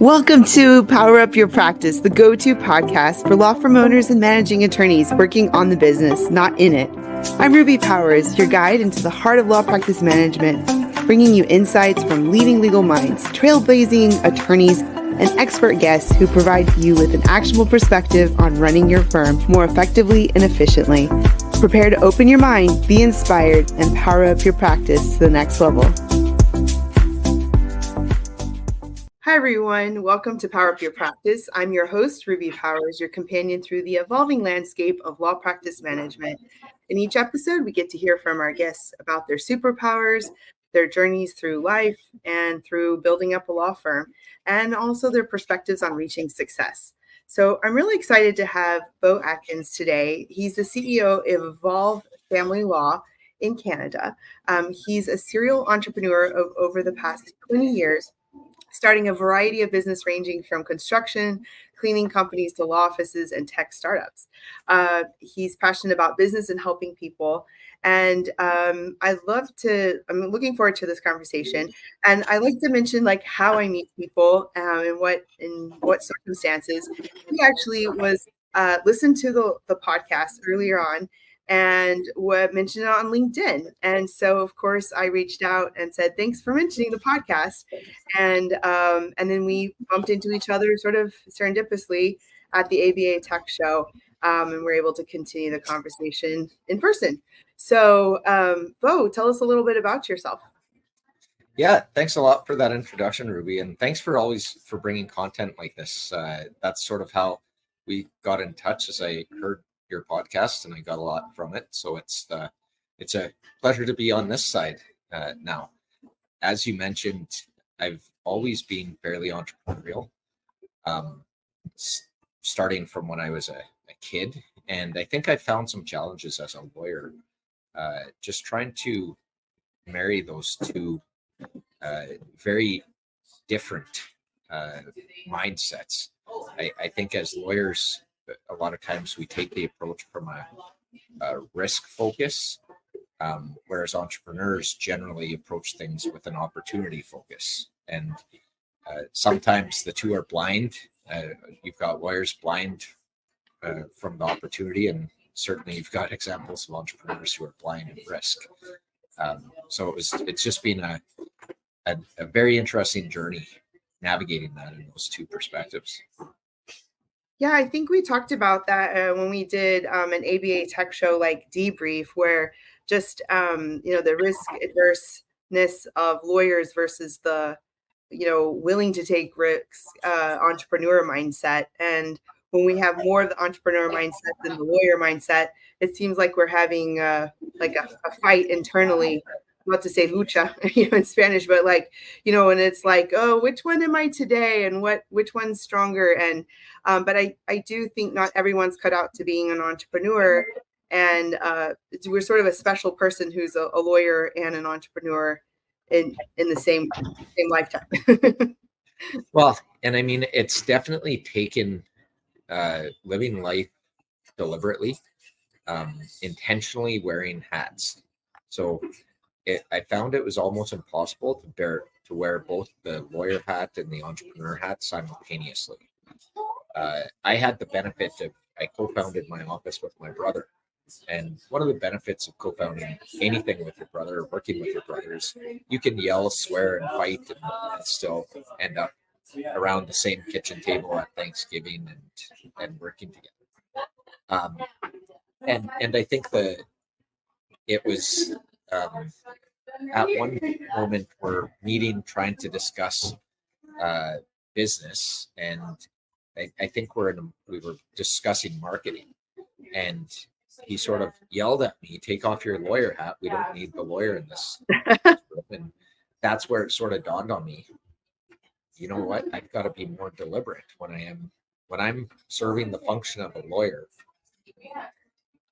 Welcome to Power Up Your Practice, the go-to podcast for law firm owners and managing attorneys working on the business, not in it. I'm Ruby Powers, your guide into the heart of law practice management, bringing you insights from leading legal minds, trailblazing attorneys, and expert guests who provide you with an actionable perspective on running your firm more effectively and efficiently. Prepare to open your mind, be inspired, and power up your practice to the next level. Hi, everyone. Welcome to Power Up Your Practice. I'm your host, Ruby Powers, your companion through the evolving landscape of law practice management. In each episode, we get to hear from our guests about their superpowers, their journeys through life and through building up a law firm, and also their perspectives on reaching success. So I'm really excited to have Beau Atkins today. He's the CEO of Evolve Family Law in Canada. He's a serial entrepreneur of over the past 20 years, starting a variety of business ranging from construction, cleaning companies to law offices and tech startups. He's passionate about business and helping people. And I'm looking forward to this conversation. And I like to mention like how I meet people and in what circumstances. He actually was listened to the podcast earlier on and mentioned it on LinkedIn. And so, of course, I reached out and said, thanks for mentioning the podcast. And then we bumped into each other sort of serendipitously at the ABA Tech Show, and we're able to continue the conversation in person. So, Beau, tell us a little bit about yourself. Yeah, thanks a lot for that introduction, Ruby, and thanks for bringing content like this. That's sort of how we got in touch, as I heard your podcast and I got a lot from it. So it's a pleasure to be on this side now. As you mentioned, I've always been fairly entrepreneurial, starting from when I was a kid. And I think I found some challenges as a lawyer, just trying to marry those two very different mindsets. I think as lawyers, a lot of times we take the approach from a risk focus, whereas entrepreneurs generally approach things with an opportunity focus. And sometimes the two are blind. You've got lawyers blind from the opportunity, and certainly you've got examples of entrepreneurs who are blind in risk. So it's just been a very interesting journey navigating that in those two perspectives. Yeah, I think we talked about that when we did an ABA Tech Show like debrief, where just the risk-averseness of lawyers versus the willing to take risks entrepreneur mindset. And when we have more of the entrepreneur mindset than the lawyer mindset, it seems like we're having a fight internally. Not to say lucha, in Spanish, but and it's like, oh, which one am I today, and which one's stronger? And but I do think not everyone's cut out to being an entrepreneur, and we're sort of a special person who's a lawyer and an entrepreneur in the same lifetime. Well, and I mean, it's definitely taken living life deliberately, intentionally wearing hats. So I found it was almost impossible to wear both the lawyer hat and the entrepreneur hat simultaneously. I had the benefit of I co-founded my office with my brother. And one of the benefits of co-founding anything with your brother or working with your brothers, you can yell, swear, and fight and still end up around the same kitchen table at Thanksgiving and working together. And I think it was at one moment we're meeting trying to discuss business, and I think we were discussing marketing, and he sort of yelled at me, "Take off your lawyer hat. We don't need the lawyer in this." And that's where it sort of dawned on me. You know what? I've got to be more deliberate when I'm serving the function of a lawyer.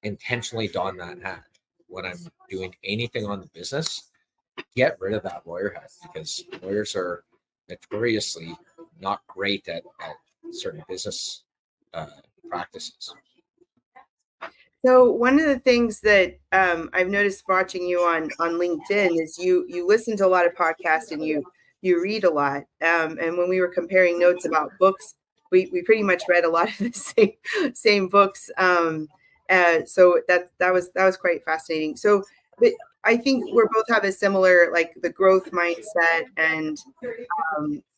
Intentionally don that hat. When I'm doing anything on the business, get rid of that lawyer hat, because lawyers are notoriously not great at certain business practices. So one of the things that I've noticed watching you on LinkedIn is you listen to a lot of podcasts and you you read a lot. And when we were comparing notes about books, we pretty much read a lot of the same books. So that was quite fascinating. So, but I think we're both have a similar, like, the growth mindset, and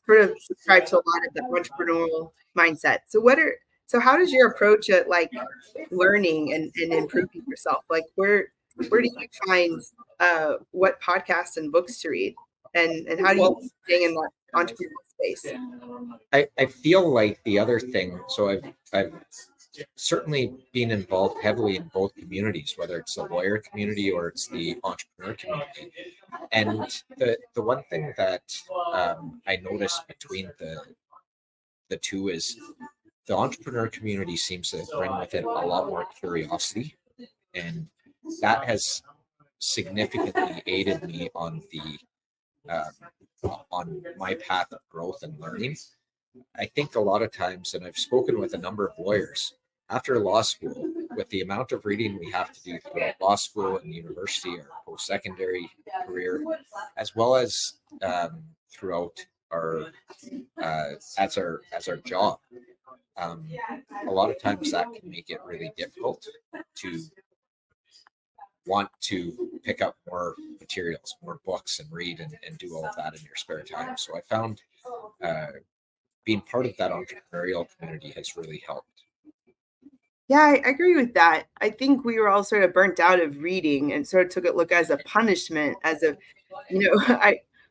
sort of subscribe to a lot of the entrepreneurial mindset. So how does your approach at, like, learning and improving yourself? Like, where do you find what podcasts and books to read, and how do you stay in that entrepreneurial space? I feel like the other thing, so I've certainly been involved heavily in both communities, whether it's the lawyer community or it's the entrepreneur community. And the one thing that I noticed between the two is the entrepreneur community seems to bring with it a lot more curiosity, and that has significantly aided me on my path of growth and learning. I think a lot of times, and I've spoken with a number of lawyers after law school, with the amount of reading we have to do throughout law school and university or post-secondary career, as well as throughout our as our job. A lot of times that can make it really difficult to want to pick up more materials, more books, and read and do all of that in your spare time. So I found being part of that entrepreneurial community has really helped. Yeah, I agree with that. I think we were all sort of burnt out of reading and sort of took it look as a punishment, as a,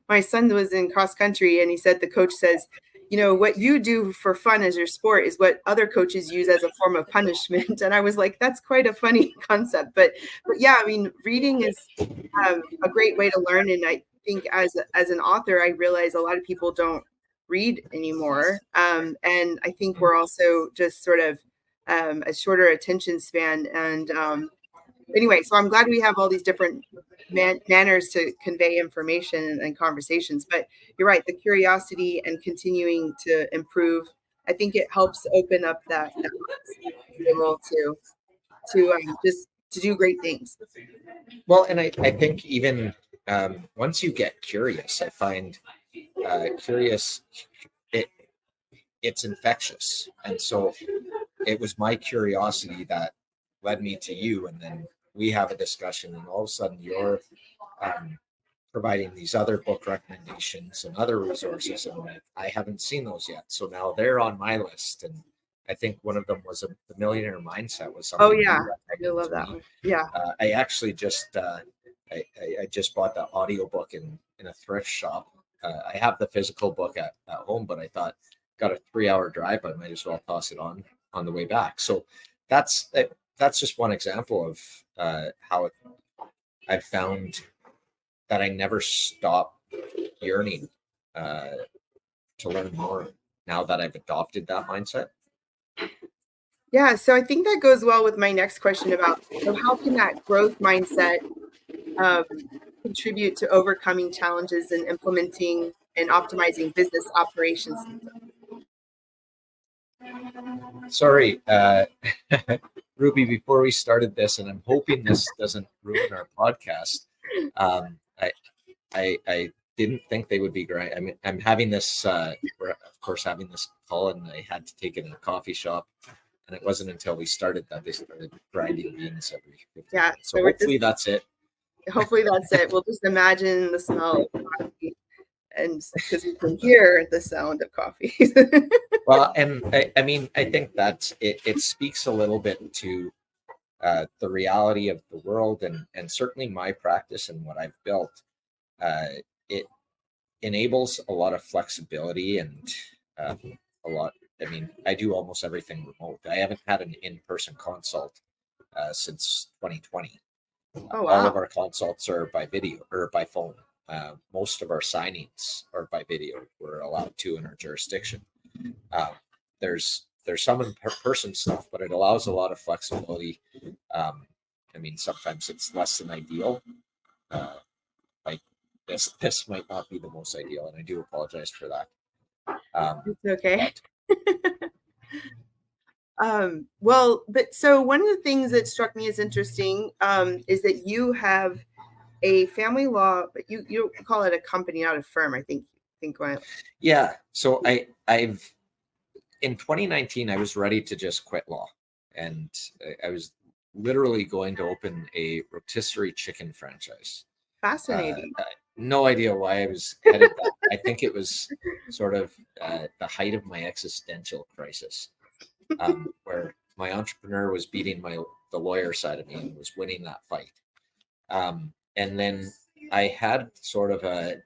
my son was in cross country, and he said, the coach says, what you do for fun as your sport is what other coaches use as a form of punishment. And I was like, that's quite a funny concept. But yeah, I mean, reading is a great way to learn. And I think as an author, I realize a lot of people don't read anymore. And I think we're also just sort of a shorter attention span. And anyway, so I'm glad we have all these different manners to convey information and conversations. But you're right, the curiosity and continuing to improve, I think it helps open up that able to just to do great things. Well, and I think even once you get curious, I find curious, it's infectious. And so it was my curiosity that led me to you, and then we have a discussion, and all of a sudden you're providing these other book recommendations and other resources, and I haven't seen those yet, so now they're on my list. And I think one of them was the Millionaire Mindset was something. Oh yeah, I love that one. Yeah, I actually just I just bought the audiobook in a thrift shop. I have the physical book at home, but I thought, got a 3-hour drive, I might as well toss it on the way back. So that's just one example of how I've found that I never stop yearning to learn more now that I've adopted that mindset. Yeah, so I think that goes well with my next question about, so how can that growth mindset contribute to overcoming challenges and implementing and optimizing business operations? Sorry, Ruby, before we started this, and I'm hoping this doesn't ruin our podcast, I didn't think they would be great. I mean, I'm having this, we're of course having this call, and I had to take it in a coffee shop, and it wasn't until we started that they started grinding beans every 15 minutes. So hopefully that's it. Hopefully that's it. We'll just imagine the smell of coffee, and because you can hear the sound of coffee. Well, and I mean, I think that it speaks a little bit to the reality of the world, and certainly my practice and what I've built. It enables a lot of flexibility and a lot. I mean, I do almost everything remote. I haven't had an in-person consult since 2020. Oh, wow. All of our consults are by video or by phone. Most of our signings are by video. We're allowed to in our jurisdiction. There's some in-person stuff, but it allows a lot of flexibility. I mean, sometimes it's less than ideal. Like this might not be the most ideal, and I do apologize for that. It's okay. Well, but so one of the things that struck me as interesting is that you have a family law, but you call it a company, not a firm. I think think went? Yeah. So I've in 2019, I was ready to just quit law, and I was literally going to open a rotisserie chicken franchise. Fascinating. No idea why I was headed that. I think it was sort of the height of my existential crisis, where my entrepreneur was beating the lawyer side of me and was winning that fight. And then I had sort of a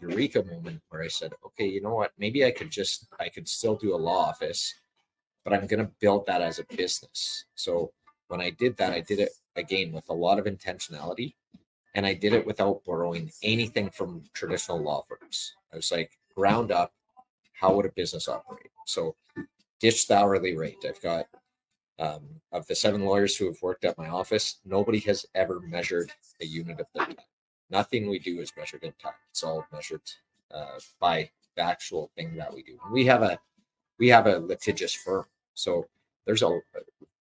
eureka moment where I said, okay, you know what? Maybe I could still do a law office, but I'm going to build that as a business. So when I did that, I did it again with a lot of intentionality, and I did it without borrowing anything from traditional law firms. I was like, ground up, how would a business operate? So ditch the hourly rate. I've got of the 7 lawyers who have worked at my office, nobody has ever measured a unit of their time. Nothing we do is measured in time. It's all measured by the actual thing that we do. And we have a litigious firm, so there's a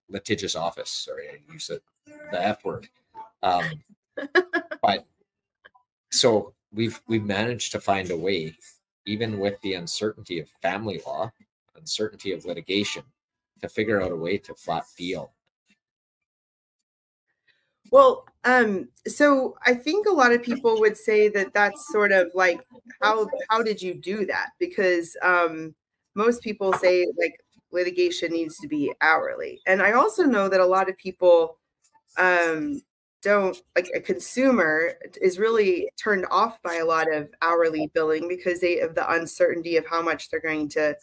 litigious office. Sorry, I use the F word. But so we've managed to find a way, even with the uncertainty of family law, uncertainty of litigation, to figure out a way to flat feel. Well, so I think a lot of people would say that that's sort of like, how did you do that? Because most people say like litigation needs to be hourly. And I also know that a lot of people don't, like, a consumer is really turned off by a lot of hourly billing because they have the uncertainty of how much they're going to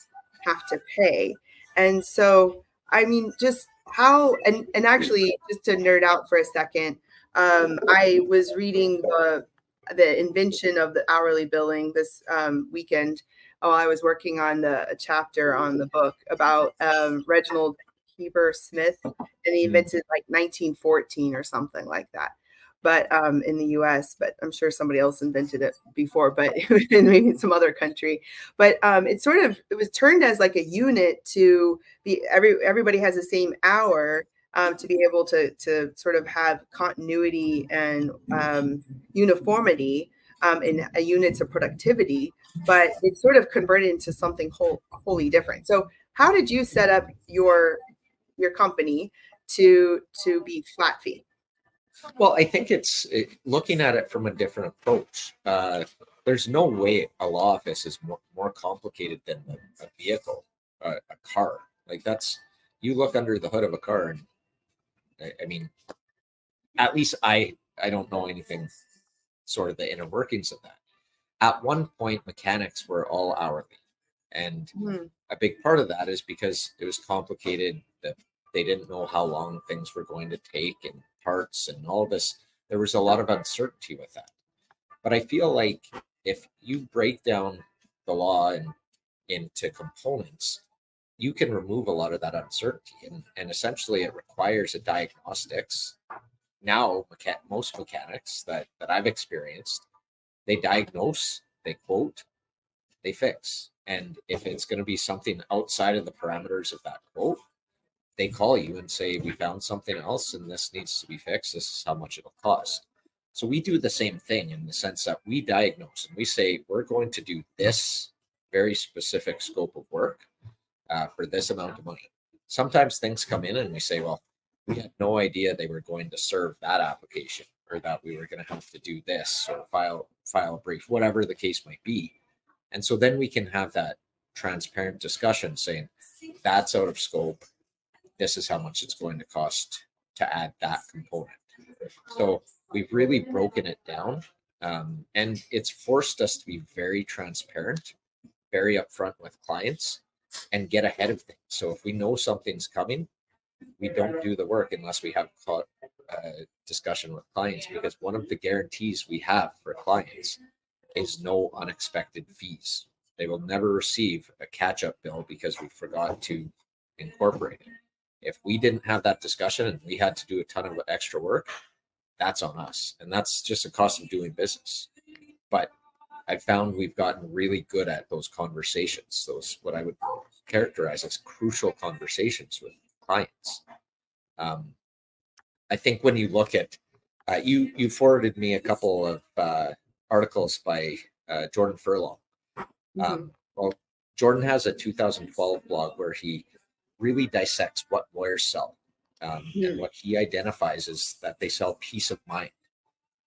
have to pay. And so, I mean, just how, and actually, just to nerd out for a second, I was reading the invention of the hourly billing this weekend. Oh, I was working on a chapter on the book about Reginald Heber Smith, and he invented like 1914 or something like that. But in the U.S., but I'm sure somebody else invented it before, but in maybe some other country. But it was turned as like a unit to be everybody has the same hour, to be able to sort of have continuity and uniformity in a units of productivity. But it's sort of converted into something wholly different. So how did you set up your company to be flat fee? Well, I think it's looking at it from a different approach. There's no way a law office is more complicated than a vehicle, a car. Like you look under the hood of a car, and I mean, at least I don't know anything sort of the inner workings of that. At one point, mechanics were all hourly, and a big part of that is because it was complicated, that they didn't know how long things were going to take and parts and all this. There was a lot of uncertainty with that. But I feel like if you break down the law into components, you can remove a lot of that uncertainty. And essentially it requires a diagnostics. Now, most mechanics that I've experienced, they diagnose, they quote, they fix. And if it's going to be something outside of the parameters of that quote, they call you and say, we found something else and this needs to be fixed. This is how much it'll cost. So we do the same thing in the sense that we diagnose and we say, we're going to do this very specific scope of work for this amount of money. Sometimes things come in and we say, well, we had no idea they were going to serve that application, or that we were going to have to do this or file a brief, whatever the case might be. And so then we can have that transparent discussion saying, that's out of scope. This is how much it's going to cost to add that component. So we've really broken it down, and it's forced us to be very transparent, very upfront with clients, and get ahead of things. So if we know something's coming, we don't do the work unless we have discussion with clients, because one of the guarantees we have for clients is no unexpected fees. They will never receive a catch-up bill because we forgot to incorporate it. If we didn't have that discussion and we had to do a ton of extra work, that's on us. And that's just a cost of doing business. But I found we've gotten really good at those conversations, those what I would characterize as crucial conversations with clients. I think when you look at, you forwarded me a couple of articles by Jordan Furlong. Well, Jordan has a 2012 blog where he really dissects what lawyers sell. And what he identifies is that they sell peace of mind.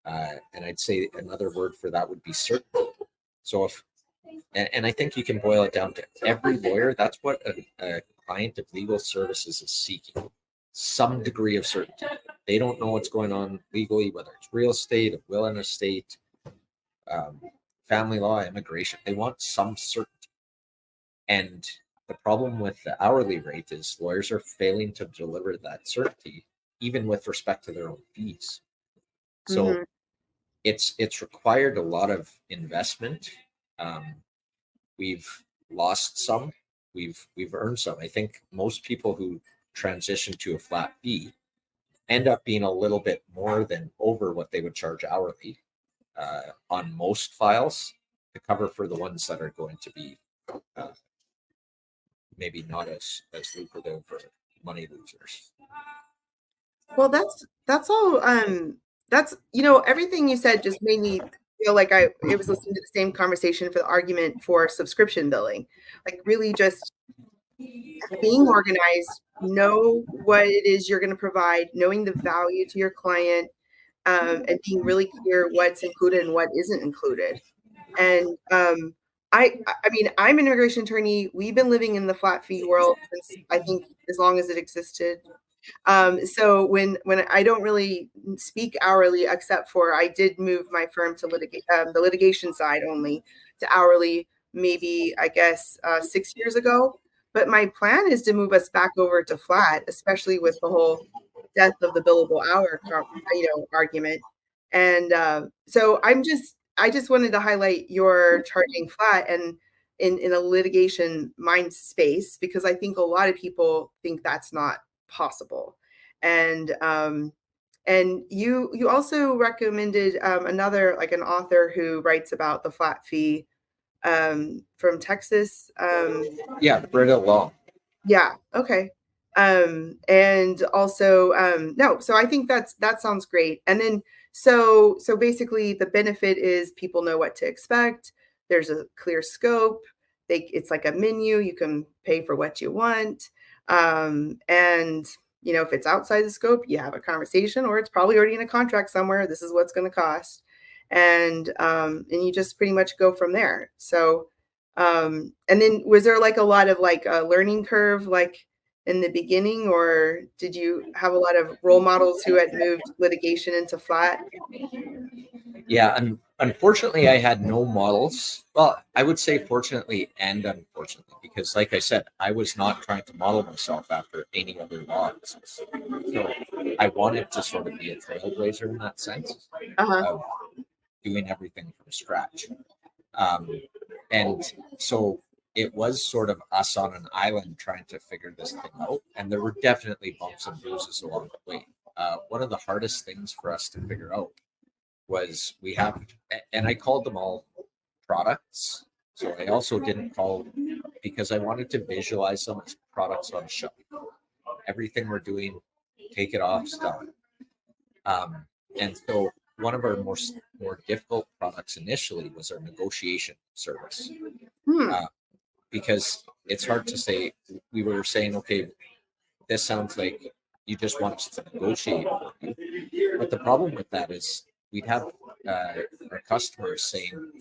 And I'd say another word for that would be certainty. So and I think you can boil it down to every lawyer, that's what a client of legal services is seeking, some degree of certainty. They don't know what's going on legally, whether it's real estate, a will and estate, family law, immigration. They want some certainty. And the problem with the hourly rate is lawyers are failing to deliver that certainty, even with respect to their own fees. So it's required a lot of investment. We've lost some, we've earned some. I think most people who transition to a flat fee end up being a little bit more than over what they would charge hourly on most files to cover for the ones that are going to be maybe not as lucrative or money losers. Well, that's all. That's everything you said just made me feel like I was listening to the same conversation for the argument for subscription billing. Like really just being organized, know what it is you're going to provide, knowing the value to your client, and being really clear what's included and what isn't included. And I mean, I'm an immigration attorney. We've been living in the flat fee world since I think as long as it existed. So when I don't really speak hourly, except for I did move my firm to the litigation side only to hourly, maybe I guess 6 years ago. But my plan is to move us back over to flat, especially with the whole death of the billable hour, argument. And so I just wanted to highlight your charging flat and in a litigation mind space, because I think a lot of people think that's not possible. And you also recommended another, like an author who writes about the flat fee from Texas. Yeah, Britta Long. Yeah. Okay. And also no, so I think that sounds great. And then so basically the benefit is people know what to expect. There's a clear scope. It's like a menu. You can pay for what you want. And if it's outside the scope, you have a conversation, or it's probably already in a contract somewhere. This is what's going to cost. And you just pretty much go from there. So and then was there like a lot of like a learning curve like in the beginning, or did you have a lot of role models who had moved litigation into flat? Yeah, and unfortunately, I had no models. Well, I would say fortunately and unfortunately, because like I said, I was not trying to model myself after any other law offices. So I wanted to sort of be a trailblazer in that sense of doing everything from scratch. And so it was sort of us on an island trying to figure this thing out. And there were definitely bumps and bruises along the way. One of the hardest things for us to figure out was we have, and I called them all products. So I also didn't call, because I wanted to visualize them as products on a shelf. Everything we're doing, take it off, stop. And so one of our more difficult products initially was our negotiation service. Because it's hard to say. We were saying, okay, this sounds like you just want us to negotiate for you. But the problem with that is we'd have our customers saying,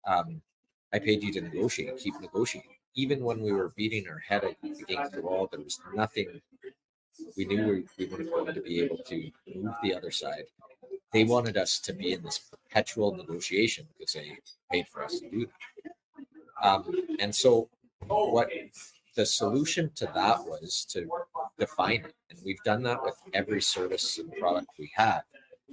I paid you to negotiate, keep negotiating. Even when we were beating our head against the wall, there was nothing. We knew we weren't going to be able to move the other side. They wanted us to be in this perpetual negotiation because they paid for us to do that. And so what the solution to that was to define it. And we've done that with every service and product we have,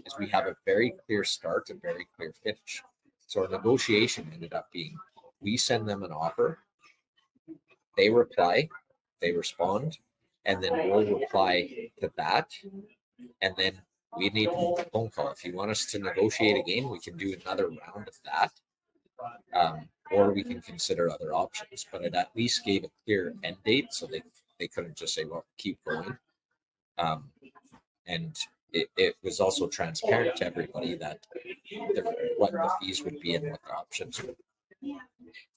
is we have a very clear start and very clear finish. So our negotiation ended up being, we send them an offer, they reply, they respond, and then we'll reply to that. And then we need a phone call. If you want us to negotiate again, we can do another round of that. Or we can consider other options, but it at least gave a clear end date, so they couldn't just say, well, keep going. And it was also transparent to everybody that what the fees would be and what the options would be.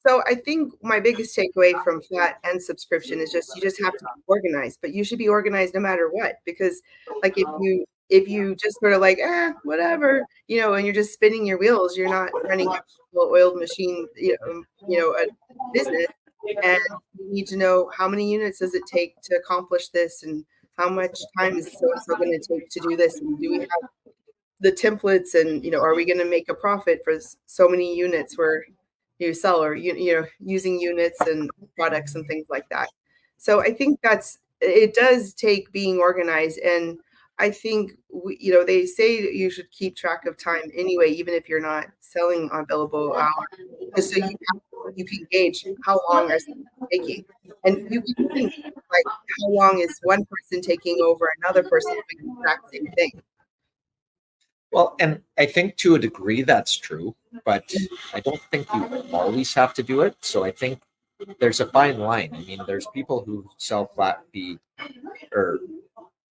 So I think my biggest takeaway from flat and subscription is just you just have to be organized, but you should be organized no matter what. Because like if you just sort of like, whatever, and you're just spinning your wheels, you're not running a well-oiled machine, a business. And you need to know how many units does it take to accomplish this, and how much time is so and so going to take to do this, and do we have the templates, and are we going to make a profit for so many units where you sell, or using units and products and things like that. So I think it does take being organized. And I think they say that you should keep track of time anyway, even if you're not selling on billable hour, just so you can gauge how long are things taking. And you can think, like, how long is one person taking over another person doing the exact same thing. Well, and I think to a degree that's true, but I don't think you always have to do it. So I think there's a fine line. I mean, there's people who sell flat fee or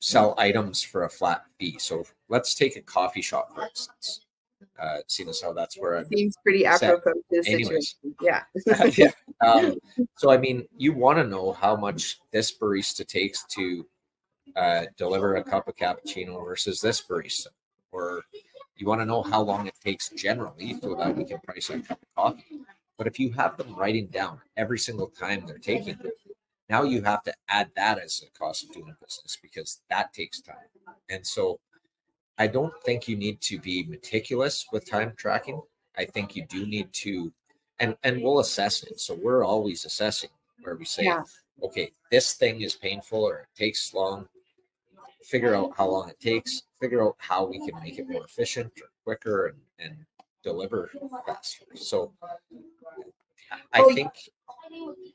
sell items for a flat fee. So let's take a coffee shop, for instance. Seeing as how that's where I'm Seems pretty apropos to the Anyways. situation. Yeah. Yeah. So, I mean, you want to know how much this barista takes to deliver a cup of cappuccino versus this barista. Or you want to know how long it takes generally so that we can price a cup of coffee. But if you have them writing down every single time they're taking it, now you have to add that as a cost of doing business, because that takes time. And so I don't think you need to be meticulous with time tracking. I think you do need to, and we'll assess it. So we're always assessing, where we say, okay, this thing is painful or it takes long. Figure out how long it takes, figure out how we can make it more efficient or quicker, and deliver faster. So I think,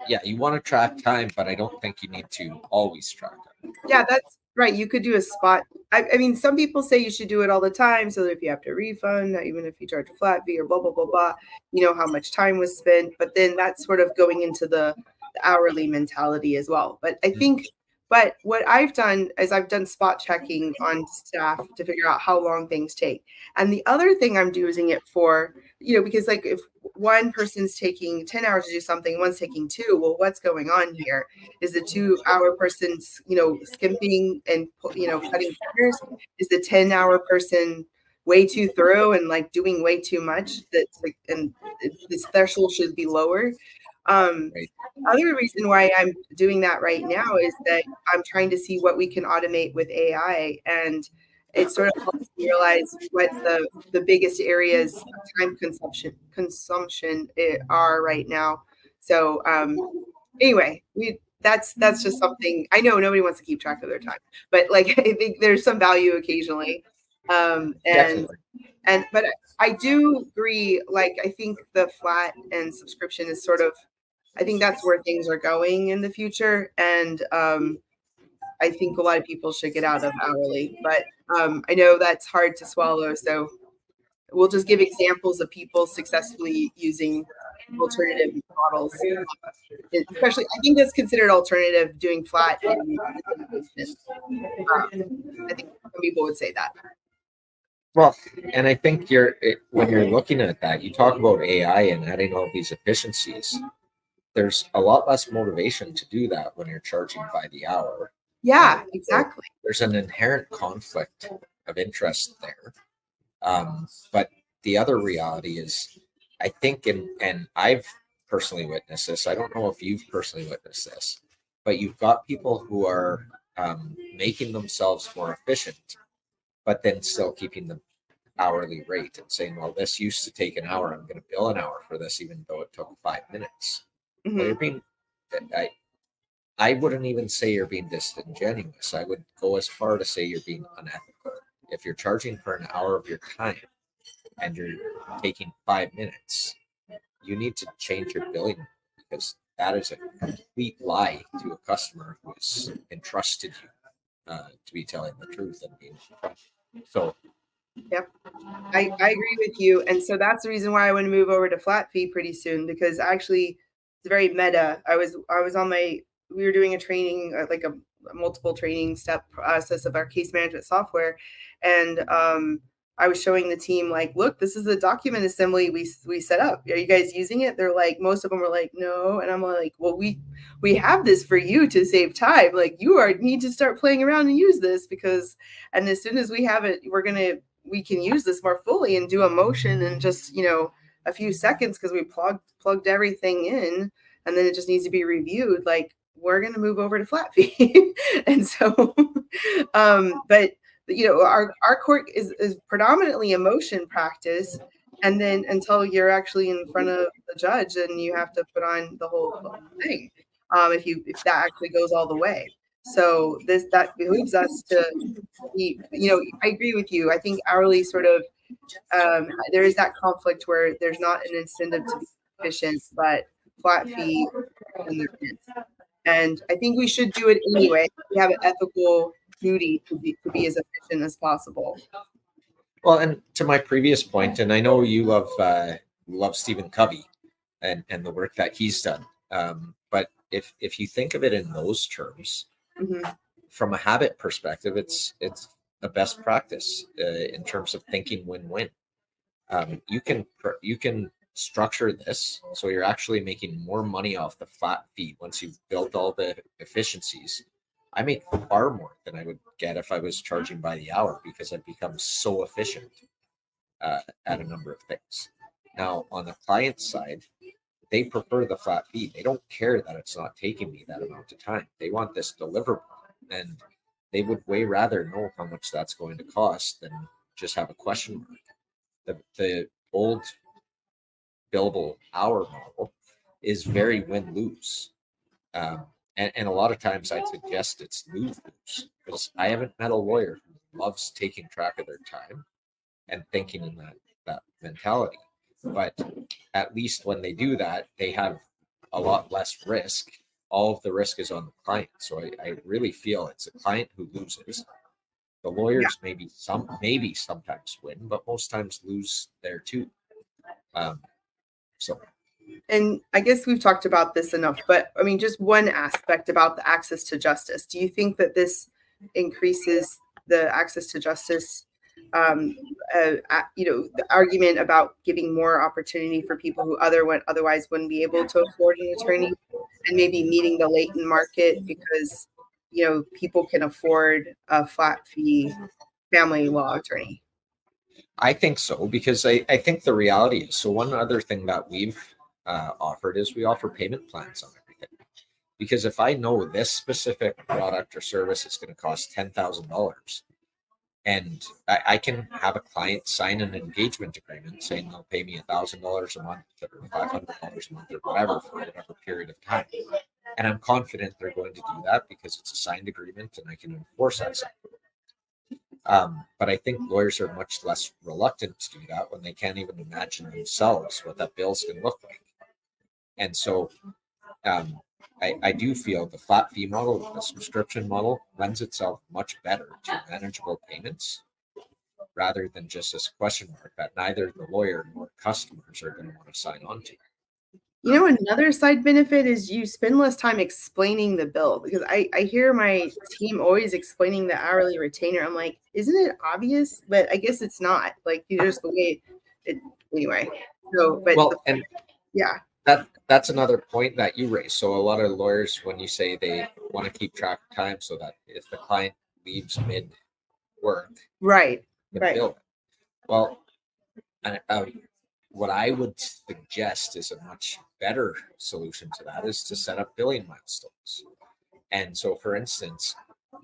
you want to track time, but I don't think you need to always track time. Yeah, that's right. You could do a spot. I mean, some people say you should do it all the time, so that if you have to refund, even if you charge a flat fee or blah, blah, blah, blah, how much time was spent. But then that's sort of going into the hourly mentality as well. But I think, but what I've done is I've done spot checking on staff to figure out how long things take. And the other thing I'm using it for, because like if one person's taking 10 hours to do something, one's taking 2, well, what's going on here? Is the 2-hour person, skimping and, cutting corners? Is the 10-hour person way too thorough and like doing way too much? That's like, and this threshold should be lower. Right. Other reason why I'm doing that right now is that I'm trying to see what we can automate with AI, and it sort of helps me realize what the biggest areas of time consumption are right now. So anyway, that's just something. I know nobody wants to keep track of their time, but like I think there's some value occasionally. But I do agree. Like I think the flat and subscription is sort of, I think that's where things are going in the future. And I think a lot of people should get out of hourly, but I know that's hard to swallow. So we'll just give examples of people successfully using alternative models. Especially, I think that's considered alternative, doing flat. I think some people would say that. Well, and I think when you're looking at that, you talk about AI and adding all these efficiencies. There's a lot less motivation to do that when you're charging by the hour. Yeah, exactly. There's an inherent conflict of interest there. But the other reality is, I think, and I've personally witnessed this. I don't know if you've personally witnessed this, but you've got people who are making themselves more efficient, but then still keeping the hourly rate and saying, well, this used to take an hour. I'm going to bill an hour for this, even though it took 5 minutes. Mm-hmm. Well, you're being, I wouldn't even say you're being disingenuous. I would go as far to say you're being unethical. If you're charging for an hour of your time and you're taking 5 minutes, you need to change your billing, because that is a complete lie to a customer who has entrusted you to be telling the truth and being so. Yep, I agree with you, and so that's the reason why I want to move over to flat fee pretty soon, because actually it's very meta. I was on we were doing a training, like a multiple training step process of our case management software. And I was showing the team, like, look, this is the document assembly we set up. Are you guys using it? They're like, most of them were like, no. And I'm like, well, we have this for you to save time. Like, need to start playing around and use this, because, and as soon as we have it, we can use this more fully and do a motion in just, a few seconds, because we plugged everything in, and then it just needs to be reviewed. Like, we're going to move over to flat fee. And so, but our court is predominantly a motion practice, and then until you're actually in front of the judge, and you have to put on the whole thing, if that actually goes all the way. So that behooves us to be, I agree with you. I think hourly sort of, there is that conflict where there's not an incentive to be efficient, but flat fee, and I think we should do it anyway. We have an ethical duty to be as efficient as possible. Well, and to my previous point, and I know you love Stephen Covey and the work that he's done. But if you think of it in those terms, from a habit perspective, it's a best practice in terms of thinking win-win. You can structure this so you're actually making more money off the flat fee once you've built all the efficiencies. I make far more than I would get if I was charging by the hour, because I've become so efficient at a number of things. Now, on the client side, they prefer the flat fee. They don't care that it's not taking me that amount of time. They want this deliverable, and they would way rather know how much that's going to cost than just have a question mark. The old billable hour model is very win-lose. And a lot of times I'd suggest it's lose-lose, because I haven't met a lawyer who loves taking track of their time and thinking in that mentality. But at least when they do that, they have a lot less risk. All of the risk is on the client. So I really feel it's a client who loses. The lawyers maybe sometimes win, but most times lose there too. And I guess we've talked about this enough, but I mean, just one aspect about the access to justice. Do you think that this increases the access to justice? The argument about giving more opportunity for people who otherwise wouldn't be able to afford an attorney, and maybe meeting the latent market, because people can afford a flat fee family law attorney. I think so, because I think the reality is, so one other thing that we've offered is we offer payment plans on everything. Because if I know this specific product or service is going to cost $10,000, and I can have a client sign an engagement agreement saying they'll pay me $1,000 a month or $500 a month or whatever for whatever period of time, and I'm confident they're going to do that because it's a signed agreement and I can enforce that. But I think lawyers are much less reluctant to do that when they can't even imagine themselves what that bill's going to look like. And so I do feel the flat fee model, the subscription model, lends itself much better to manageable payments rather than just this question mark that neither the lawyer nor customers are going to want to sign on to. Another side benefit is you spend less time explaining the bill, because I hear my team always explaining the hourly retainer. I'm like, isn't it obvious? But I guess it's not. Like, just the way it anyway. So, but yeah. That's another point that you raised. So a lot of lawyers, when you say they want to keep track of time so that if the client leaves mid work, right. Bill it. Well, what I would suggest is a much better solution to that is to set up billing milestones. And so, for instance,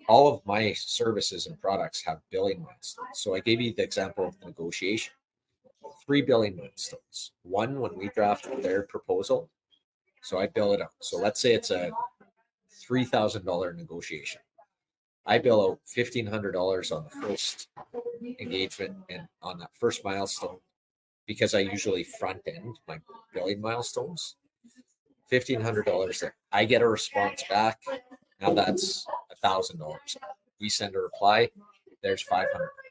all of my services and products have billing milestones. So I gave you the example of the negotiation. 3 billing milestones. One, when we draft their proposal, so I bill it out. So let's say it's a $3,000 negotiation. I bill out $1,500 on the first engagement and on that first milestone, because I usually front end my billing milestones. $1,500 there. I get a response back. Now that's $1,000. We send a reply. There's $500.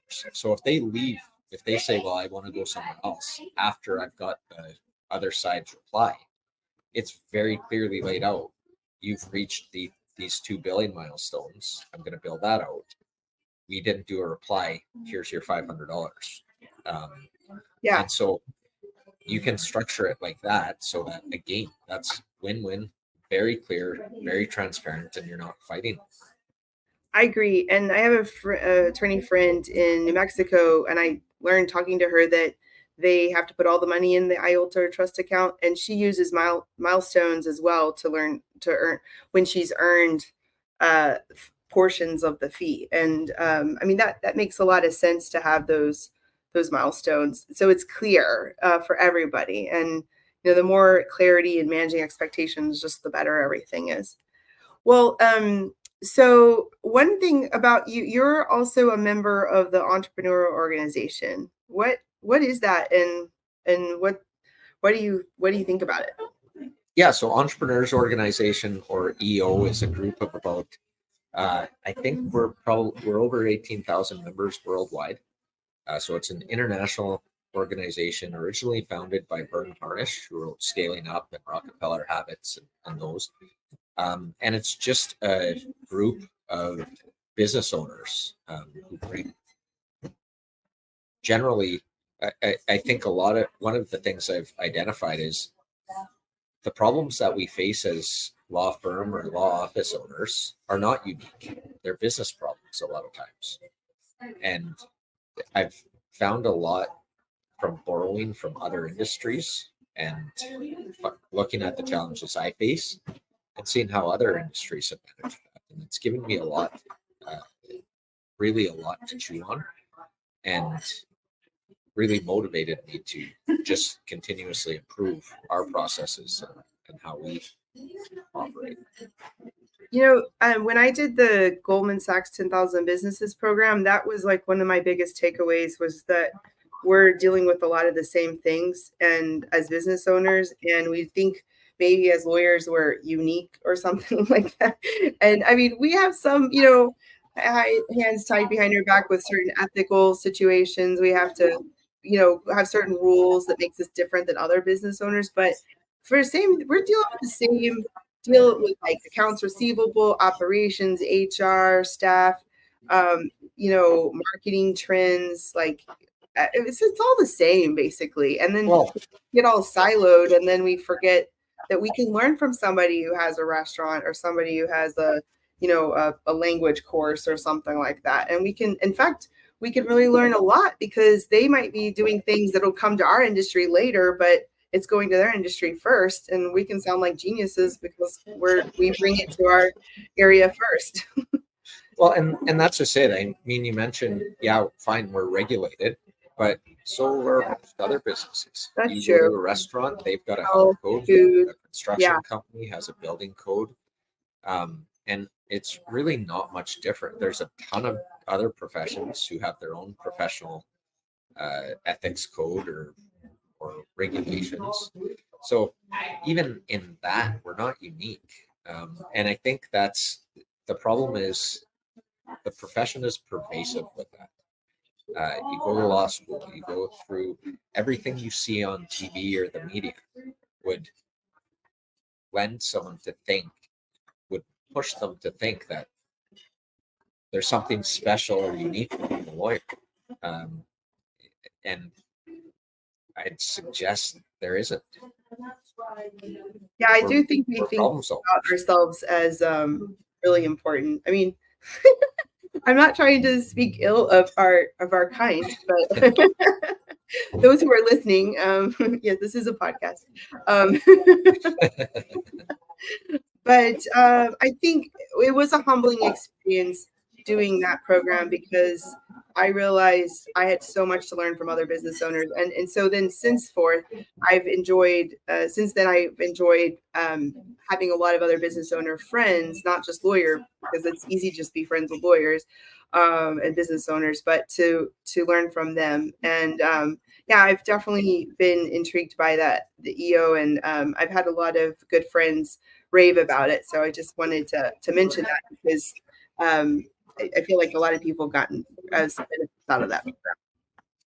So if they leave, if they say, well, I want to go somewhere else after I've got the other side's reply, it's very clearly laid out. You've reached the these 2 billing milestones. I'm going to build that out. We didn't do a reply. Here's your $500. Yeah. And so you can structure it like that, so that, again, that's win-win, very clear, very transparent, and you're not fighting. I agree. And I have a attorney friend in New Mexico, and I learned talking to her that they have to put all the money in the IOLTA trust account, and she uses milestones as well to earn when she's earned portions of the fee. And I mean, that makes a lot of sense to have those milestones, so it's clear for everybody. And the more clarity in managing expectations, just the better everything is. Well, so one thing about you, you're also a member of the entrepreneurial organization. What is that, and what do you think about it? Yeah, so Entrepreneurs Organization, or EO, is a group of about I think we're over 18,000 members worldwide. So it's an international organization, originally founded by Vern Harnish, who wrote Scaling Up and Rockefeller Habits and those. And it's just a group of business owners who bring, generally, I think one of the things I've identified is the problems that we face as law firm or law office owners are not unique. They're business problems a lot of times. And I've found a lot from borrowing from other industries and looking at the challenges I face and seeing how other industries have managed that. And it's given me a lot, really a lot to chew on, and really motivated me to just continuously improve our processes and how we operate. When I did the Goldman Sachs 10,000 Businesses program, that was like one of my biggest takeaways, was that we're dealing with a lot of the same things and as business owners, and we think maybe as lawyers we're unique or something like that. And I mean, we have some, hands tied behind our back with certain ethical situations. We have to, have certain rules that makes us different than other business owners. But we're dealing with the same deal with like accounts receivable, operations, HR, staff, marketing trends, like it's all the same basically. And then get all siloed, and then we forget that we can learn from somebody who has a restaurant or somebody who has a language course or something like that. And we can really learn a lot, because they might be doing things that'll come to our industry later, but it's going to their industry first, and we can sound like geniuses because we bring it to our area first. Well, and that's just it. I mean, you mentioned, yeah, fine, we're regulated, but so are most other businesses. That's you true. Go to a restaurant, they've got a health code. Food. A construction company has a building code. And it's really not much different. There's a ton of other professions who have their own professional ethics code or regulations. So even in that, we're not unique. And I think that's the problem, is the profession is pervasive with that. You go to law school, you go through everything you see on TV or the media would push them to think that there's something special or unique with being a lawyer. And I'd suggest there isn't. Yeah, I do think we think about ourselves as really important. I mean, I'm not trying to speak ill of our kind, but those who are listening, yes, this is a podcast. But I think it was a humbling experience doing that program, because I realized I had so much to learn from other business owners. And so then I've enjoyed having a lot of other business owner friends, not just lawyer, because it's easy to just be friends with lawyers and business owners, but to learn from them. And I've definitely been intrigued by the EO, and I've had a lot of good friends rave about it. So I just wanted to mention that, because I feel like a lot of people have gotten some benefits out of that program.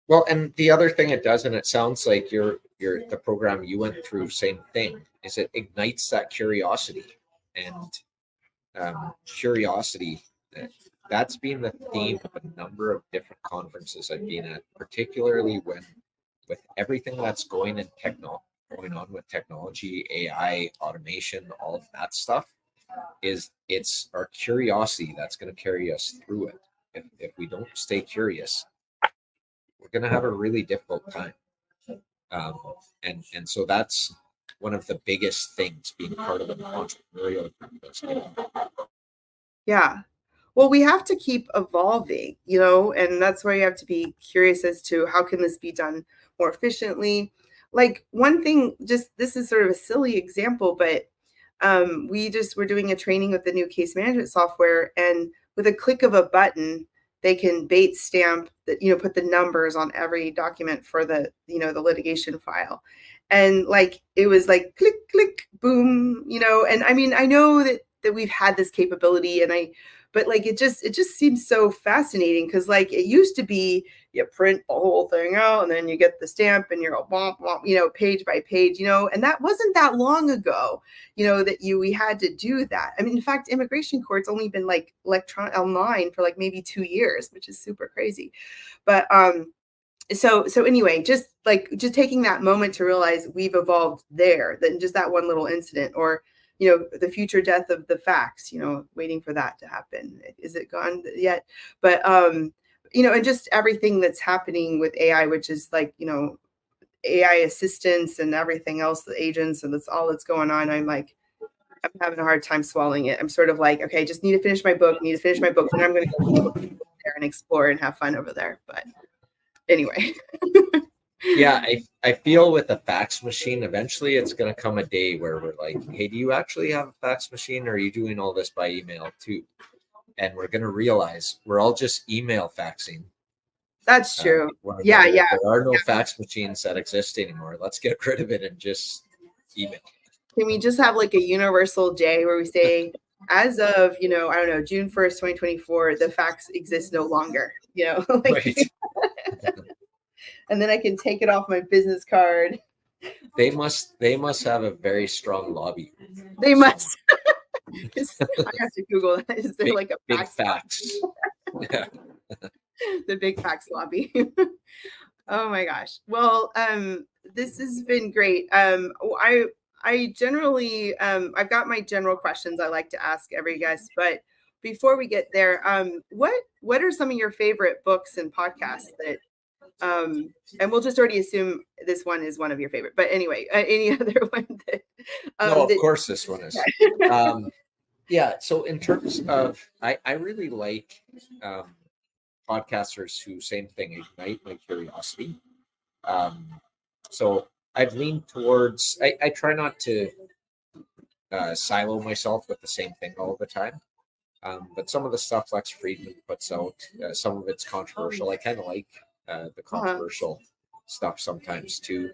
Well, and the other thing it does, and it sounds like the program you went through, same thing, is it ignites that curiosity. And curiosity. That's been the theme of a number of different conferences I've been at, particularly when with everything that's going on with technology, AI, automation, all of that stuff. It's our curiosity that's going to carry us through it. If we don't stay curious, we're going to have a really difficult time. And so that's one of the biggest things being part of an entrepreneurial group. Yeah. Well, we have to keep evolving, you know, and that's why you have to be curious as to how can this be done more efficiently. Like one thing, just this is sort of a silly example, but we're doing a training with the new case management software, and with a click of a button, they can bait stamp that, you know, put the numbers on every document for the, you know, the litigation file. And like it was like click, click, boom, you know, and I mean, I know that we've had this capability, but like it just seems so fascinating, because like it used to be you print the whole thing out and then you get the stamp and you're all bump, bump, you know, page by page, you know, and that wasn't that long ago, you know, that we had to do that. I mean, in fact, immigration court's only been like electronic online for like maybe 2 years, which is super crazy. But so anyway, just taking that moment to realize we've evolved there, than just that one little incident, or you know, the future death of the fax, you know, waiting for that to happen. Is it gone yet? But you know, and just everything that's happening with AI, which is like, you know, AI assistants and everything else, the agents, and that's all that's going on. I'm having a hard time swallowing it. I'm sort of like, okay, just need to finish my book, and then I'm going to go there and explore and have fun over there. But anyway. Yeah, I feel with the fax machine, eventually it's going to come a day where we're like, hey, do you actually have a fax machine, or are you doing all this by email too? And we're going to realize we're all just email faxing. That's true. Yeah. There are no fax machines that exist anymore. Let's get rid of it and just email. Can we just have like a universal day where we say, as of, you know, I don't know, June 1st, 2024, the fax exists no longer, you know? Like, right. And then I can take it off my business card. They must have a very strong lobby. They must. I have to Google that. Is there like a big fax? Yeah. The big fax lobby. Oh my gosh. Well, this has been great. I generally I've got my general questions I like to ask every guest, but before we get there, what are some of your favorite books and podcasts that and we'll just already assume this one is one of your favorite, but anyway, any other one that no, of course this one is. Yeah, so in terms of I really like podcasters who, same thing, ignite my curiosity. So I've leaned towards, I try not to silo myself with the same thing all the time. But some of the stuff Lex Friedman puts out, some of it's controversial. I kind of like the controversial stuff sometimes too.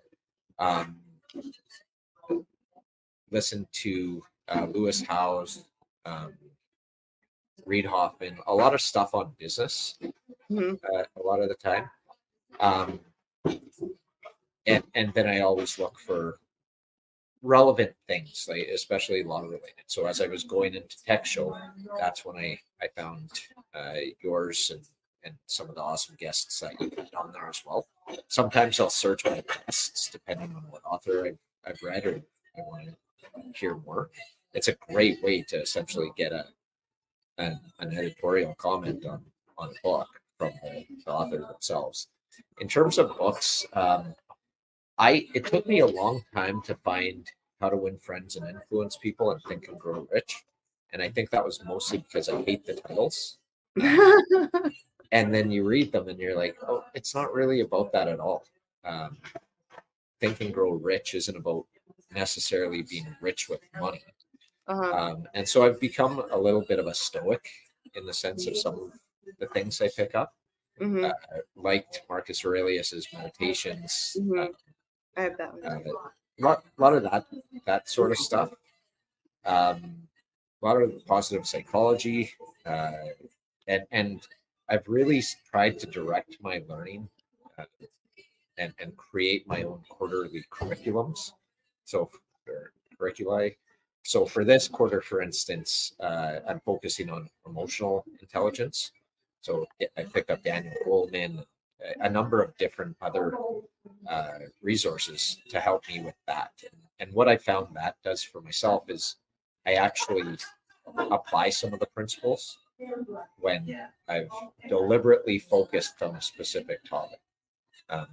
Listen to Lewis Howes, Reid Hoffman, a lot of stuff on business, a lot of the time. And then I always look for relevant things, like especially law related. So as I was going into Tech Show, that's when I found yours and some of the awesome guests that you put on there as well. Sometimes I'll search my guests depending on what author I've read or I want to hear more. It's a great way to essentially get an editorial comment on a book from the author themselves. In terms of books, it took me a long time to find How to Win Friends and Influence People and Think and Grow Rich. And I think that was mostly because I hate the titles. And then you read them and you're like, oh, it's not really about that at all. Think and Grow Rich isn't about necessarily being rich with money. And so I've become a little bit of a stoic in the sense of some of the things I pick up. Liked Marcus Aurelius's Meditations. I have that one. A lot of that sort of stuff. A lot of positive psychology, and I've really tried to direct my learning and create my own quarterly curriculums. So curriculi, So for this quarter, for instance, I'm focusing on emotional intelligence. So I picked up Daniel Goleman, a number of different other resources to help me with that. And what I found that does for myself is I actually apply some of the principles when I've deliberately focused on a specific topic. Um,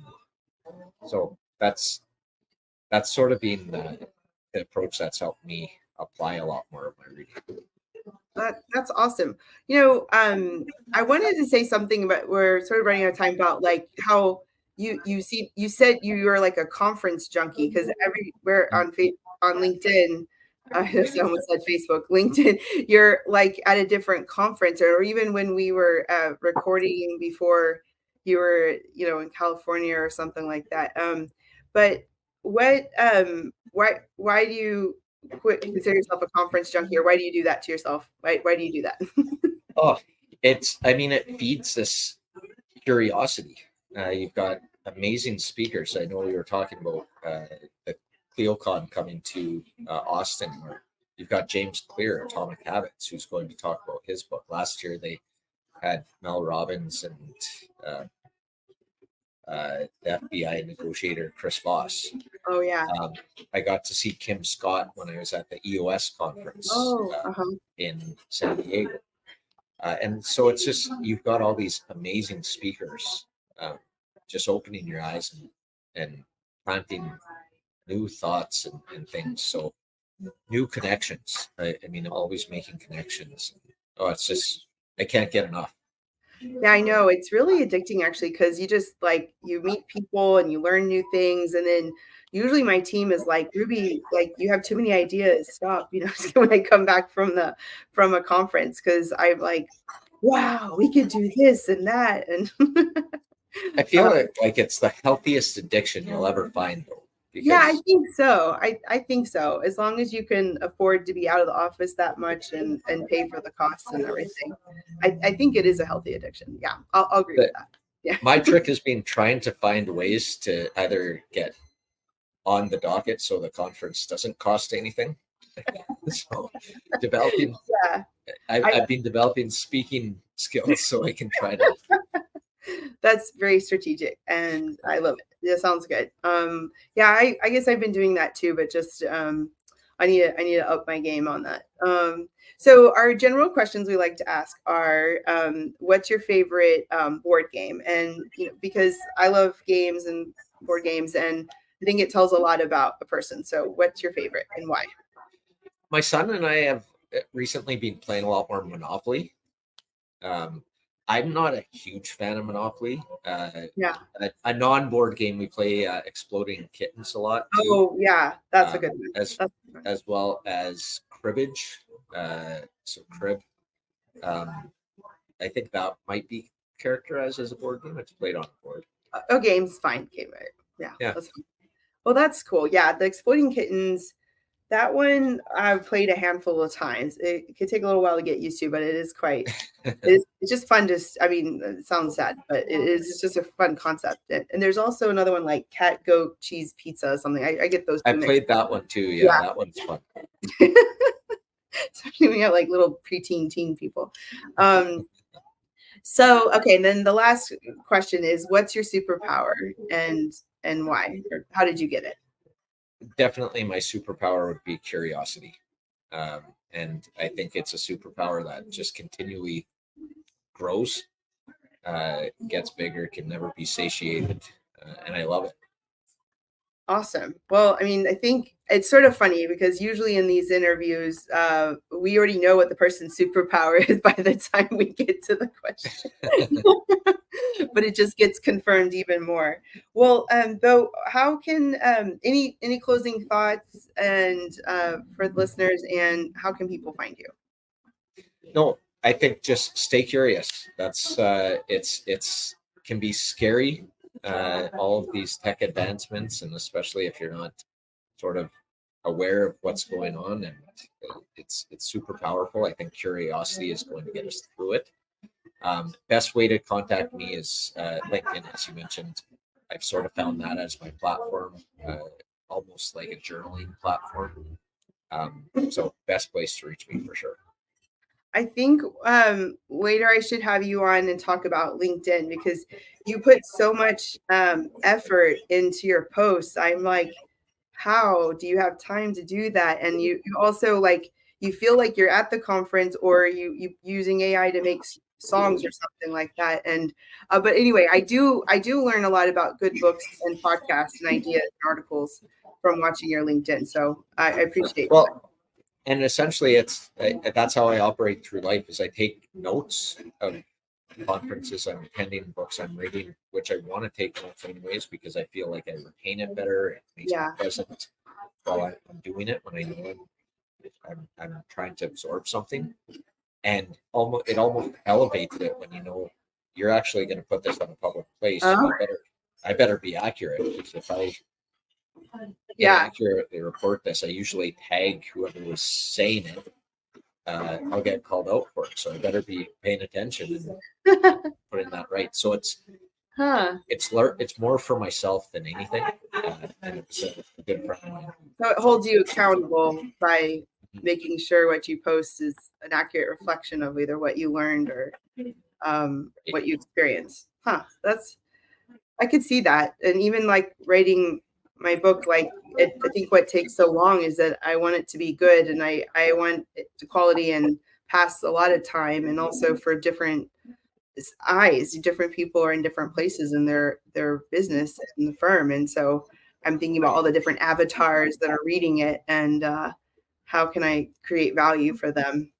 so that's sort of been the approach that's helped me apply a lot more of my reading. That's awesome. I wanted to say something about, we're sort of running out of time, about like how you said you were like a conference junkie, because everywhere on LinkedIn, I almost said Facebook, LinkedIn, you're like at a different conference, or even when we were recording before, you were in California or something like that. But what why do you consider yourself a conference junkie, or why do you do that to yourself? Why do you do that? Oh, it feeds this curiosity. You've got amazing speakers. I know we were talking about the CleoCon coming to Austin, where you've got James Clear, Atomic Habits, who's going to talk about his book. Last year they had Mel Robbins and the FBI negotiator Chris Voss. Oh yeah. I got to see Kim Scott when I was at the EOS conference in San Diego. And so it's just, you've got all these amazing speakers just opening your eyes and planting new thoughts and things. So new connections. I mean, always making connections. Oh, it's just, I can't get enough. Yeah, I know. It's really addicting, actually, because you just like, you meet people and you learn new things. And then usually my team is like, Ruby, like, you have too many ideas. Stop, when I come back from a conference, because I'm like, wow, we could do this and that. And I feel like it's the healthiest addiction you'll ever find, though. Yeah, I think so. I think so. As long as you can afford to be out of the office that much and pay for the costs and everything, I think it is a healthy addiction. Yeah, I'll agree with that. Yeah. My trick has been trying to find ways to either get on the docket so the conference doesn't cost anything. So developing, I've been developing speaking skills so I can try to. That's very strategic, and I love it. That sounds good. Yeah, I guess I've been doing that too, but just I need to up my game on that. So our general questions we like to ask are, what's your favorite board game? And because I love games and board games, and I think it tells a lot about a person. So what's your favorite and why? My son and I have recently been playing a lot more Monopoly. I'm not a huge fan of Monopoly. Yeah. A non-board game, we play Exploding Kittens a lot too. Oh yeah, that's a good one. As well as cribbage. So crib. I think that might be characterized as a board game. It's played on a board. A game's fine. Game, right? Yeah. That's well, that's cool. Yeah, the Exploding Kittens. That one I've played a handful of times. It could take a little while to get used to, but it is quite. It's just fun to. I mean, it sounds sad, but it is just a fun concept. And there's also another one like Cat Goat Cheese Pizza or something. I get those. I played that one too. Yeah, that one's fun. Especially when you have like little preteen teen people. So okay, and then the last question is, what's your superpower and why? Or how did you get it? Definitely my superpower would be curiosity. And I think it's a superpower that just continually grows, gets bigger, can never be satiated. And I love it. Awesome. Well, I mean, I think it's sort of funny because usually in these interviews, we already know what the person's superpower is by the time we get to the question, but it just gets confirmed even more. Well, Beau, how can any closing thoughts and for the listeners, and how can people find you? No, I think just stay curious. That's it's can be scary. All of these tech advancements, and especially if you're not sort of aware of what's going on, and it's super powerful. I think curiosity is going to get us through it. Best way to contact me is LinkedIn, as you mentioned. I've sort of found that as my platform, almost like a journaling platform. So best place to reach me for sure. I think later I should have you on and talk about LinkedIn, because you put so much effort into your posts. I'm like, how do you have time to do that? And you also, like, you feel like you're at the conference, or you using AI to make songs or something like that. And but anyway, I do learn a lot about good books and podcasts and ideas and articles from watching your LinkedIn. So I appreciate that. Well, and essentially that's how I operate through life, is I take notes of conferences I'm attending, books I'm reading, which I want to take notes anyways, because I feel like I retain it better. It makes me present while I'm doing it, when I know I'm trying to absorb something. And it almost elevates it when you know you're actually going to put this on a public place. So I better be accurate, because if I inaccurately report this, I usually tag whoever was saying it. I'll get called out for it, so I better be paying attention and putting that right. So it's more for myself than anything, and it's a good friend of mine. So it holds you accountable by making sure what you post is an accurate reflection of either what you learned or what you experienced. I could see that. And even like writing my book, like I think what takes so long is that I want it to be good, and I want it to quality and pass a lot of time, and also for different eyes. Different people are in different places in their business and the firm, and so I'm thinking about all the different avatars that are reading it, and how can I create value for them.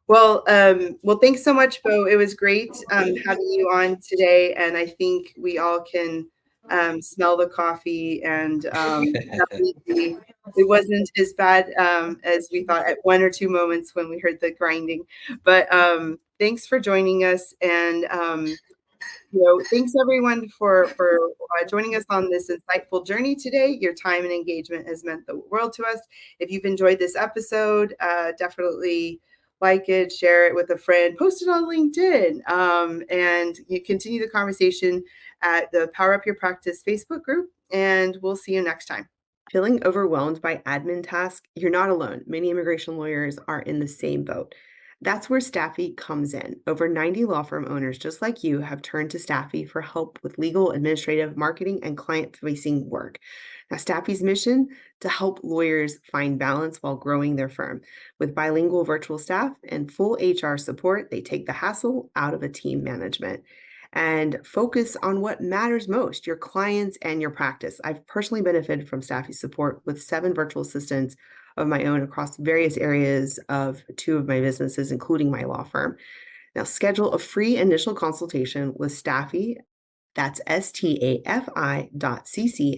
Well, thanks so much, Beau. It was great having you on today, and I think we all can smell the coffee, and it wasn't as bad as we thought at one or two moments when we heard the grinding. But thanks for joining us, and thanks everyone for joining us on this insightful journey today. Your time and engagement has meant the world to us. If you've enjoyed this episode, definitely like it, share it with a friend, post it on LinkedIn, and you continue the conversation at the Power Up Your Practice Facebook group, and we'll see you next time. Feeling overwhelmed by admin tasks? You're not alone. Many immigration lawyers are in the same boat. That's where Staffy comes in. Over 90 law firm owners just like you have turned to Staffy for help with legal, administrative, marketing, and client-facing work. Now, Staffy's mission: to help lawyers find balance while growing their firm. With bilingual virtual staff and full HR support, they take the hassle out of a team management and focus on what matters most: your clients and your practice. I've personally benefited from Staffy's support with 7 virtual assistants of my own across various areas of 2 of my businesses, including my law firm. Now, schedule a free initial consultation with Staffy. That's stafi.cc,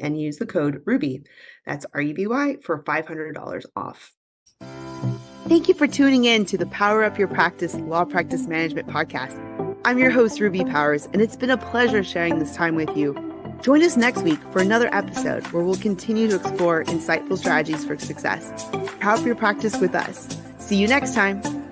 and use the code RUBY. That's RUBY for $500 off. Thank you for tuning in to the Power Up Your Practice Law Practice Management podcast. I'm your host, Ruby Powers, and it's been a pleasure sharing this time with you. Join us next week for another episode where we'll continue to explore insightful strategies for success. Power Up Your Practice with us. See you next time.